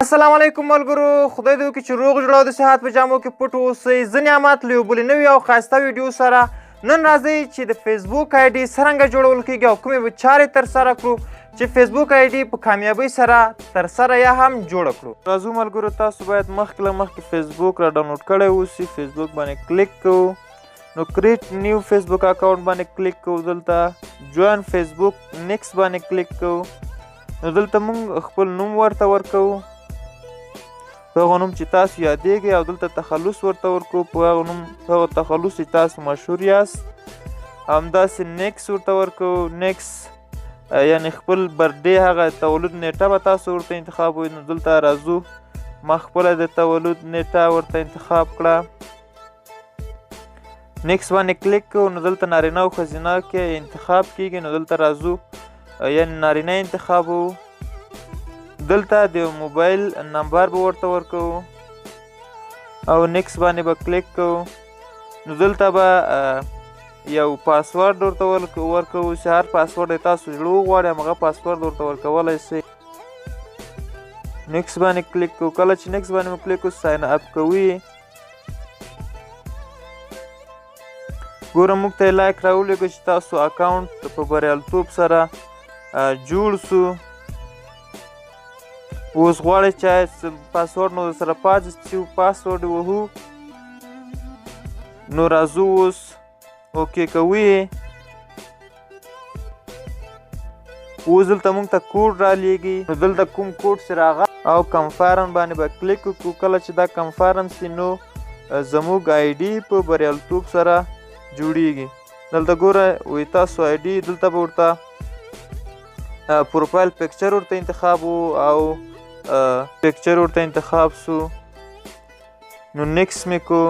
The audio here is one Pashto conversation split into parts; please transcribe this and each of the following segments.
السلام علیکم ملګرو، خدای دې وکړي چې روغ جوړ او د صحت په جامو کې پټ اوسئ. زه نعمت له یو بلې نوې او ښایسته ویډیو سره نن راځئ چې د فیسبوک آی ډي څرنګه جوړول کیږي او کومې به چارې ترسره کړو چې فیسبوک آی ډي په کامیابۍ سره ترسره یا هم جوړه کړو. راځو ملګرو، تاسو باید مخکې له مخکې فیسبوک را ډاونلوډ کړی اوسي. فیسبوک باندې کلیک کوو، نو کریټ نیو فیسبوک اکاونټ باندې کلیک کوو. دلته جوین فیسبوک نیکس باندې کلیک کوو. نو دلته موږ خپل نوم ورته ورکوو، هغه نوم چې تاسو یادېږئ، او دلته تخلص ورته ورکوو، په هغه تخلص چې تاسو مشهور یاست. همداسې نیکس ورته ورکوو. نیکس یعنې خپل برډې، هغه تولد نیټه به تاسو ورته انتخابوئ. نو دلته راځو، ما خپله د تولد نیټه ورته انتخاب کړه. نیکس باندې کلیک کوو، نو دلته نارینه او ښځینه کې انتخاب کیږي. نو دلته راځو، یعنې نارینه انتخابوو. دلته د موبایل نمبر به ورته ورکوو او نیکس باندې به کلیک کوو. نو دلته به یو پاسورډ ورته ورکوو چې هر پاسورډ یې تاسو زړه وغواړئ همغه پاسورډ ورته ورکولی شئ. نیکس باندې کلیک کوو. کله چې نیکس باندې مو کلیک کوو، ساین اپ کوو. ګوره، موږ ته یې لایک راولېږه چې تاسو اکاونټ په بریالیتوب سره جوړ سو. اوس غواړئ چې پاسورډ مو درسره پاتې شي، پاسورډ یې وهو. نو راځو، اوس اوکې کوو یې. اوس دلته موږ ته کوډ رالیږي. نو دلته کوم کوډ چې راغلی او کنفارم باندې به کلیک وکړو. کله چې دا کنفارم شي، نو زموږ آی ډي په بریالیتوب سره جوړیږي. دلته ګوره، وایي تاسو آی ډي، دلته به ورته پروفایل پکچر ورته انتخاب او پکچر ورته انتخاب سو. نو نیکس مې کو،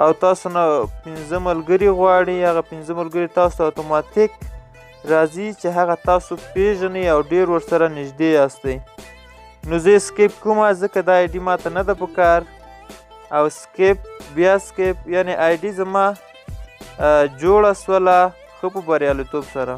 او تاسو نه 5 ملګري غواړي. هغه 5 ملګري تاسو ته اتوماتیک راځي چې هغه تاسو پیژنئ او ډېر ورسره نږدې یاستئ. نو زه سکیپ کوم ځکه دا آی ډي ماته نه ده پکار. او سکیپ، بیا سکیپ، یعنې آی ډي زما جوړه سوله ښه په بریالیتوب سره.